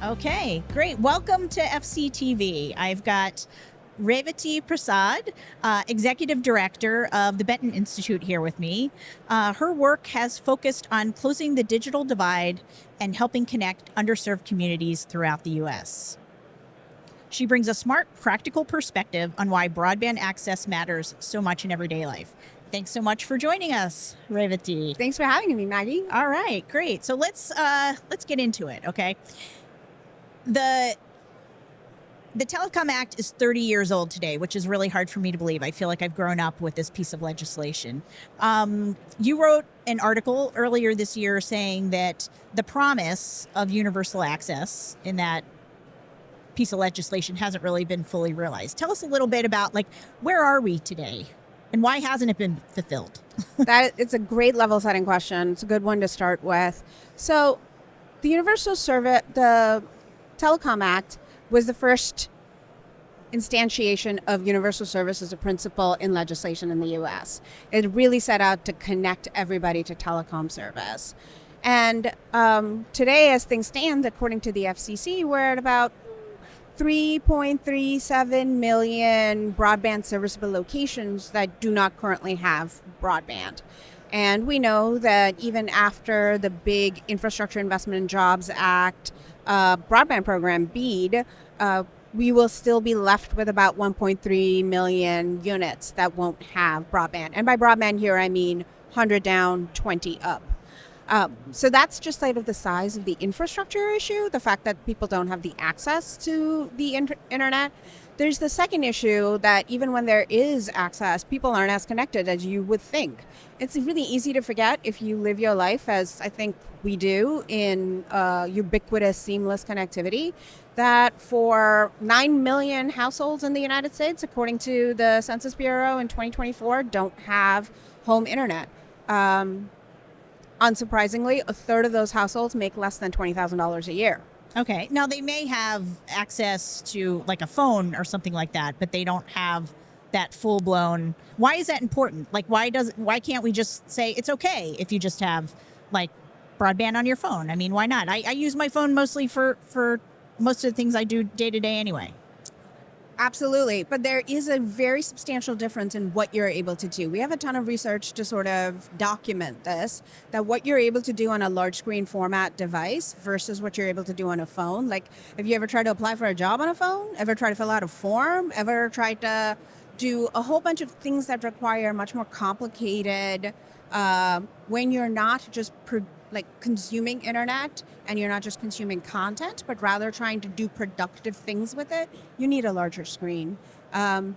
Okay, great. Welcome to FCTV. I've got Revati Prasad, Executive Director of the Benton Institute here with me. Her work has focused on closing the digital divide and helping connect underserved communities throughout the U.S. She brings a smart, practical perspective on why broadband access matters so much in everyday life. Thanks so much for joining us, Revati. Thanks for having me, Maggie. All right, great. So let's get into it, okay? The Telecom Act is 30 years old today, which is really hard for me to believe. I feel like I've grown up with this piece of legislation. You wrote an article earlier this year saying that the promise of universal access in that piece of legislation hasn't really been fully realized. Tell us a little bit about, where are we today and why hasn't it been fulfilled? It's a great level setting question. It's a good one to start with. So the the Telecom Act was the first instantiation of universal service as a principle in legislation in the U.S. It really set out to connect everybody to telecom service. And today, as things stand, according to the FCC, we're at about 3.37 million broadband serviceable locations that do not currently have broadband. And we know that even after the big Infrastructure Investment and Jobs Act broadband program, BEAD, we will still be left with about 1.3 million units that won't have broadband. And by broadband here, I mean 100 down, 20 up. So that's just sort of the size of the infrastructure issue, the fact that people don't have the access to the internet. There's the second issue that even when there is access, people aren't as connected as you would think. It's really easy to forget if you live your life, as I think we do, in ubiquitous, seamless connectivity, that for 9 million households in the United States, according to the Census Bureau in 2024, don't have home internet. Unsurprisingly, a third of those households make less than $20,000 a year. Okay. Now, they may have access to a phone or something like that, but they don't have that full-blown. Why is that important? Why can't we just say it's okay if you just have broadband on your phone? I mean, why not? I use my phone mostly for most of the things I do day to day anyway. Absolutely. But there is a very substantial difference in what you're able to do. We have a ton of research to sort of document this, that what you're able to do on a large screen format device versus what you're able to do on a phone. Have you ever tried to apply for a job on a phone? Ever tried to fill out a form? Ever tried to do a whole bunch of things that require much more complicated when you're not just consuming internet and you're not just consuming content, but rather trying to do productive things with it? You need a larger screen. And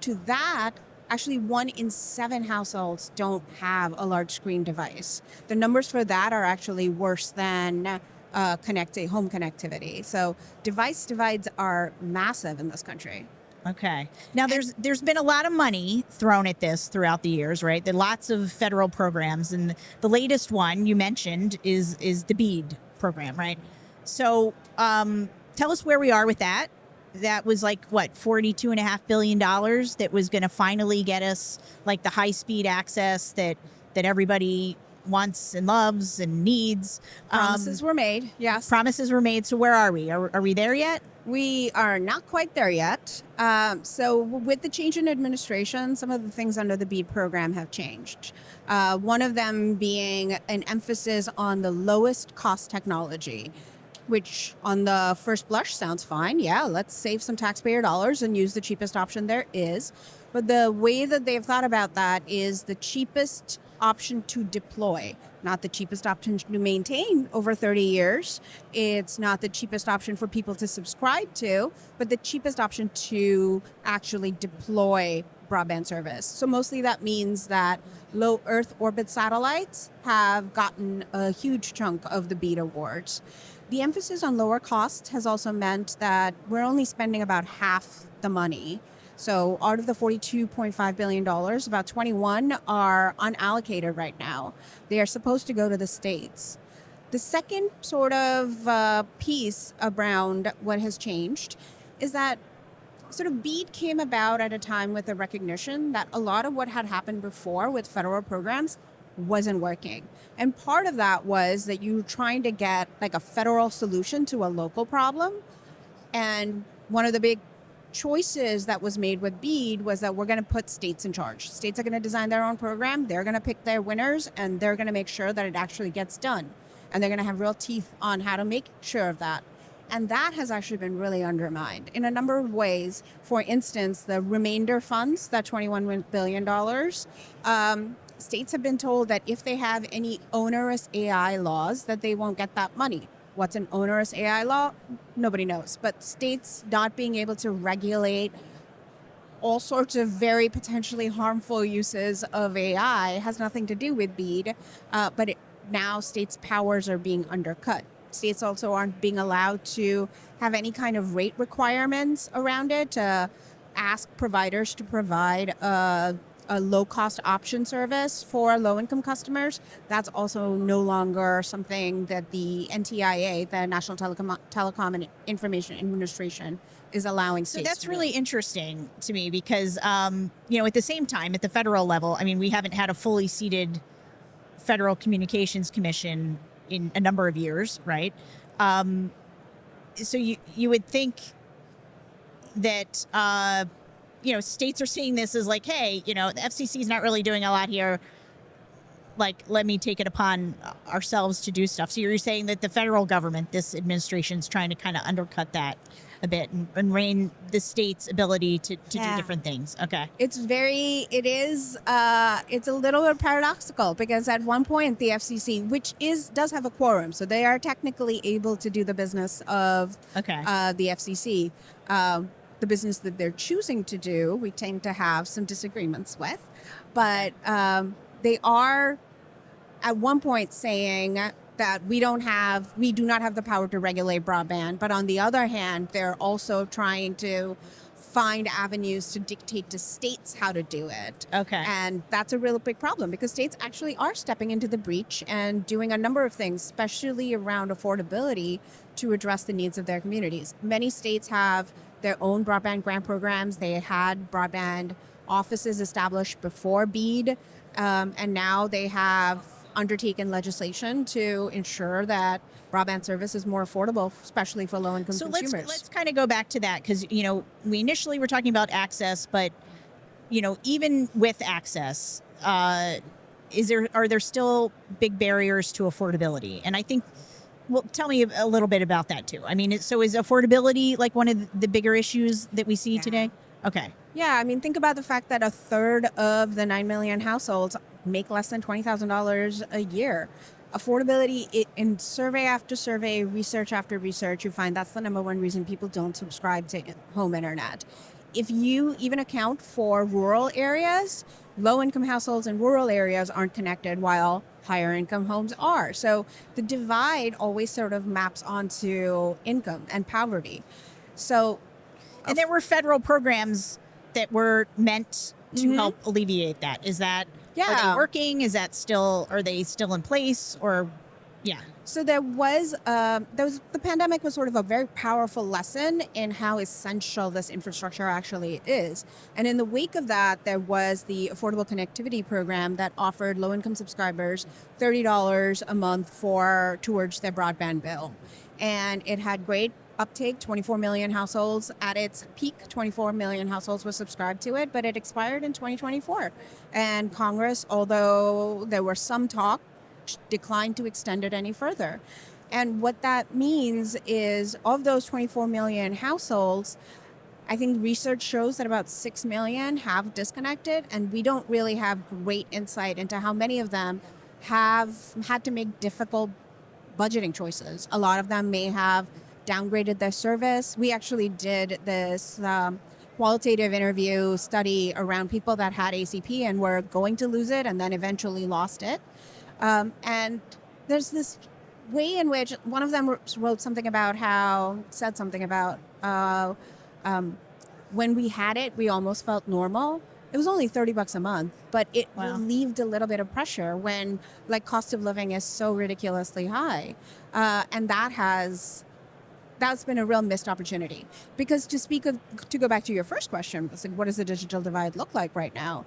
to that, actually 1 in 7 households don't have a large screen device. The numbers for that are actually worse than home connectivity. So device divides are massive in this country. Okay. Now, there's been a lot of money thrown at this throughout the years, right? There are lots of federal programs, and the latest one you mentioned is the BEAD program, right? So tell us where we are with that. That was $42.5 billion that was going to finally get us the high-speed access that everybody wants and loves and needs. Promises were made, yes. Promises were made. So where are we? Are we there yet? We are not quite there yet. So with the change in administration, some of the things under the BEAD program have changed. One of them being an emphasis on the lowest cost technology, which on the first blush sounds fine. Yeah, let's save some taxpayer dollars and use the cheapest option there is. But the way that they've thought about that is the cheapest option to deploy, not the cheapest option to maintain over 30 years. It's not the cheapest option for people to subscribe to, but the cheapest option to actually deploy broadband service. So mostly that means that low Earth orbit satellites have gotten a huge chunk of the BEAD awards. The emphasis on lower cost has also meant that we're only spending about half the money. So out of the $42.5 billion, about 21 are unallocated right now. They are supposed to go to the states. The second sort of piece around what has changed is that sort of BEAD came about at a time with the recognition that a lot of what had happened before with federal programs wasn't working. And part of that was that you were trying to get like a federal solution to a local problem. And one of the big choices that was made with BEAD was that we're going to put states in charge. States are going to design their own program. They're going to pick their winners, and they're going to make sure that it actually gets done. And they're going to have real teeth on how to make sure of that. And that has actually been really undermined in a number of ways. For instance, the remainder funds, that $21 billion, states have been told that if they have any onerous AI laws, that they won't get that money. What's an onerous AI law? Nobody knows. But states not being able to regulate all sorts of very potentially harmful uses of AI has nothing to do with BEAD, but now states' powers are being undercut. States also aren't being allowed to have any kind of rate requirements around it, to ask providers to provide a low-cost option service for low-income customers. That's also no longer something that the NTIA, the National Telecom and Information Administration, is allowing states So that's to really interesting to me because, at the same time, at the federal level, I mean, we haven't had a fully seated Federal Communications Commission in a number of years, right? So you would think that states are seeing this as like, hey, the FCC is not really doing a lot here. Like, let me take it upon ourselves to do stuff. So you're saying that the federal government, this administration, is trying to kind of undercut that a bit and rein the state's ability to do different things. Okay. It's a little bit paradoxical because at one point the FCC, which does have a quorum, so they are technically able to do the business of the FCC. The business that they're choosing to do, we tend to have some disagreements with, but they are at one point saying that we do not have the power to regulate broadband, but on the other hand, they're also trying to find avenues to dictate to states how to do it. Okay. And that's a real big problem because states actually are stepping into the breach and doing a number of things, especially around affordability, to address the needs of their communities. Many states have their own broadband grant programs. They had broadband offices established before BEAD, and now they have undertaken legislation to ensure that broadband service is more affordable, especially for low-income consumers. So let's kind of go back to that because, we initially were talking about access, but, even with access, are there still big barriers to affordability? And I think, well, tell me a little bit about that too. I mean, so is affordability like one of the bigger issues that we see today? Okay. Yeah, I mean, think about the fact that a third of the 9 million households make less than $20,000 a year. Affordability, in survey after survey, research after research, you find that's the number one reason people don't subscribe to home internet. If you even account for rural areas, low-income households in rural areas aren't connected while higher income homes are. So the divide always sort of maps onto income and poverty. And there were federal programs that were meant to help alleviate that. Is that, are they working? Are they still in place? Or, yeah. So the pandemic was sort of a very powerful lesson in how essential this infrastructure actually is. And in the wake of that, there was the Affordable Connectivity Program that offered low-income subscribers $30 a month towards their broadband bill. And it had great uptake. 24 million households at its peak. 24 million households were subscribed to it, but it expired in 2024. And Congress, although there was some talk, declined to extend it any further. And what that means is of those 24 million households, I think research shows that about 6 million have disconnected, and we don't really have great insight into how many of them have had to make difficult budgeting choices. A lot of them may have downgraded their service. We actually did this qualitative interview study around people that had ACP and were going to lose it and then eventually lost it. And there's this way in which one of them said something about when we had it, we almost felt normal. It was only $30 a month, but it relieved a little bit of pressure when cost of living is so ridiculously high. And that has that's been a real missed opportunity. Because to go back to your first question, it's like, what does the digital divide look like right now?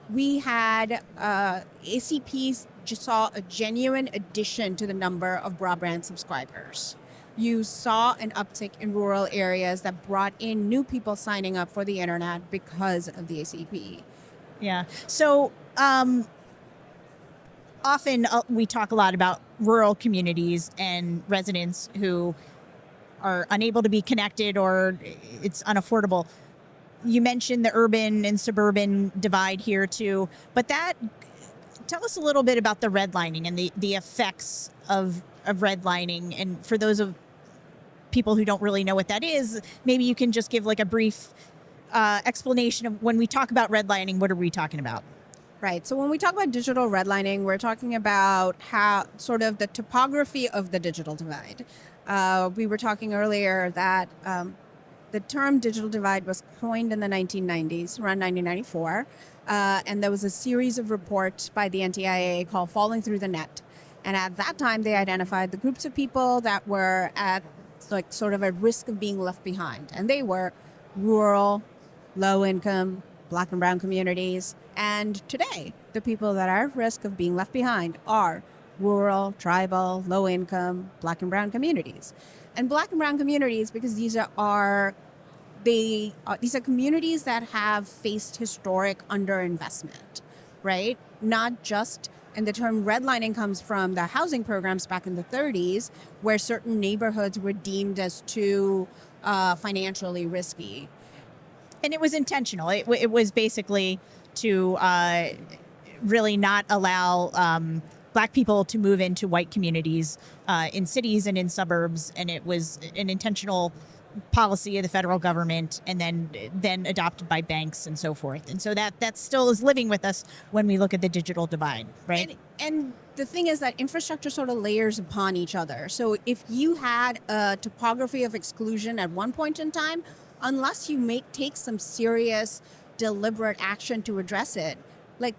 We had ACPs just saw a genuine addition to the number of broadband subscribers. You saw an uptick in rural areas that brought in new people signing up for the internet because of the ACP. Yeah. So often we talk a lot about rural communities and residents who are unable to be connected or it's unaffordable. You mentioned the urban and suburban divide here too, but tell us a little bit about the redlining and the effects of redlining. And for those of people who don't really know what that is, maybe you can just give like a brief explanation of when we talk about redlining, what are we talking about? Right. So when we talk about digital redlining, we're talking about how sort of the topography of the digital divide. We were talking earlier that the term digital divide was coined in the 1990s, around 1994. And there was a series of reports by the NTIA called Falling Through the Net. And at that time, they identified the groups of people that were at like sort of at risk of being left behind. And they were rural, low income, Black and brown communities. And today, the people that are at risk of being left behind are rural, tribal, low income, Black and brown communities. And Black and brown communities, because these are communities that have faced historic underinvestment, right? Not just, and the term redlining comes from the housing programs back in the 30s, where certain neighborhoods were deemed as too financially risky. And it was intentional. It was basically to really not allow Black people to move into white communities in cities and in suburbs. And it was an intentional policy of the federal government and then adopted by banks and so forth. And so that still is living with us when we look at the digital divide, right? And the thing is that infrastructure sort of layers upon each other. So if you had a topography of exclusion at one point in time, unless you take some serious, deliberate action to address it, like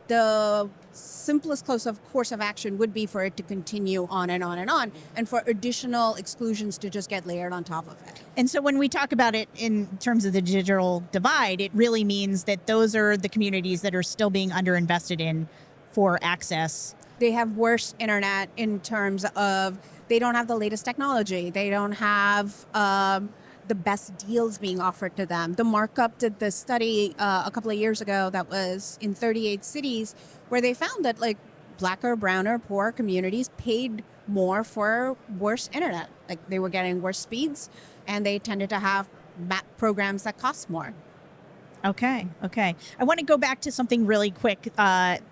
the simplest course of action would be for it to continue on and on and on, and for additional exclusions to just get layered on top of it. And so when we talk about it in terms of the digital divide, it really means that those are the communities that are still being underinvested in for access. They have worse internet in terms of they don't have the latest technology. They don't have the best deals being offered to them. The Markup did this study a couple of years ago that was in 38 cities where they found that like Blacker, browner, poor communities paid more for worse internet. Like they were getting worse speeds and they tended to have map programs that cost more. Okay. I want to go back to something really quick and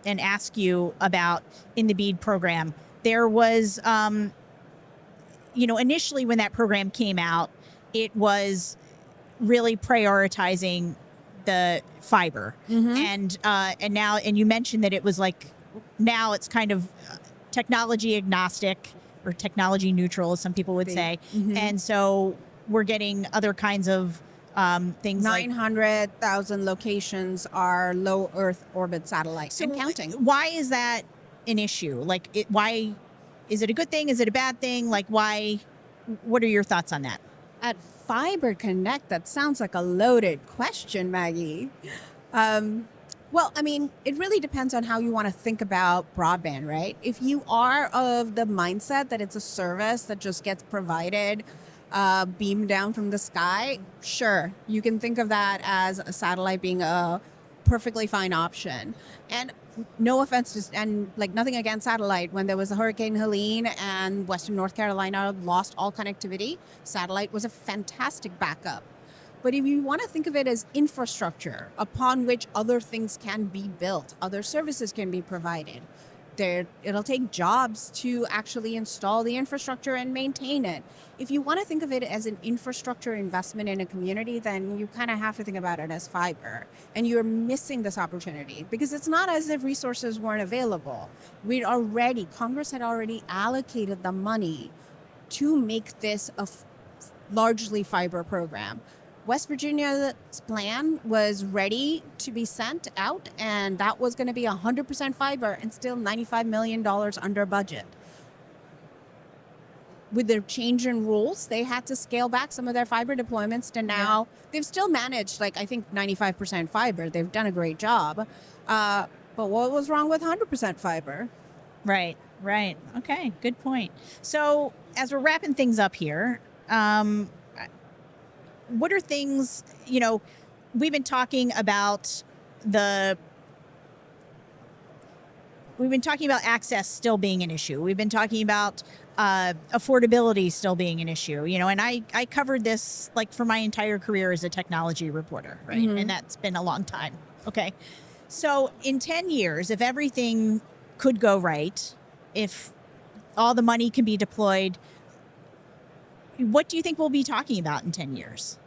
ask you about in the BEAD program. There was, initially when that program came out, it was really prioritizing the fiber. Mm-hmm. And now you mentioned that it was like, now it's kind of technology agnostic or technology neutral, as some people would say. Mm-hmm. And so we're getting other kinds of things 900,000 locations are low Earth orbit satellites and counting. Why is that an issue? Why is it a good thing? Is it a bad thing? What are your thoughts on that? At Fiber Connect, that sounds like a loaded question, Maggie. Well, I mean, it really depends on how you want to think about broadband, right? If you are of the mindset that it's a service that just gets provided, beamed down from the sky, sure, you can think of that as a satellite being a perfectly fine option. And no offense and nothing against satellite. When there was a Hurricane Helene and Western North Carolina lost all connectivity, satellite was a fantastic backup. But if you want to think of it as infrastructure upon which other things can be built, other services can be provided, it'll take jobs to actually install the infrastructure and maintain it. If you want to think of it as an infrastructure investment in a community, then you kind of have to think about it as fiber. And you're missing this opportunity because it's not as if resources weren't available. Congress had already allocated the money to make this a largely fiber program. West Virginia's plan was ready to be sent out, and that was going to be 100% fiber and still $95 million under budget. with the change in rules, they had to scale back some of their fiber deployments to now they've still managed, like, I think 95% fiber. They've done a great job. But what was wrong with 100% fiber? Right. Okay, good point. So as we're wrapping things up here, what are things, we've been talking about access still being an issue. We've been talking about affordability still being an issue, and I covered this like for my entire career as a technology reporter, right? Mm-hmm. And that's been a long time. Okay. So in 10 years, if everything could go right, if all the money can be deployed, what do you think we'll be talking about in 10 years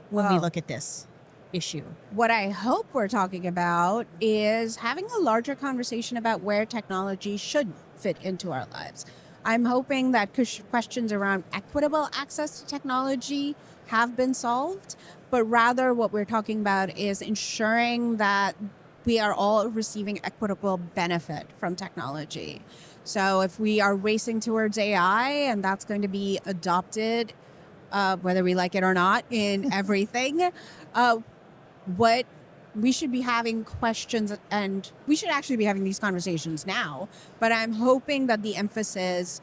when we look at this issue? What I hope we're talking about is having a larger conversation about where technology should fit into our lives. I'm hoping that questions around equitable access to technology have been solved, but rather what we're talking about is ensuring that we are all receiving equitable benefit from technology. So if we are racing towards AI and that's going to be adopted, whether we like it or not, in everything, what we should be having questions, and we should actually be having these conversations now. But I'm hoping that the emphasis,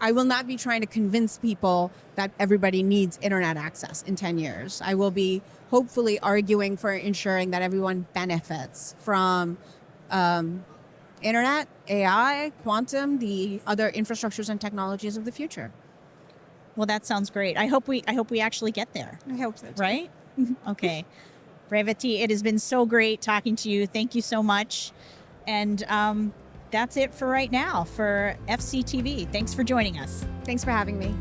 I will not be trying to convince people that everybody needs internet access in 10 years. I will be hopefully arguing for ensuring that everyone benefits from internet, AI, quantum, the other infrastructures and technologies of the future. Well, that sounds great. I hope we actually get there. I hope so. Right? Okay. Revati, it has been so great talking to you. Thank you so much. And that's it for right now for FCTV. Thanks for joining us. Thanks for having me.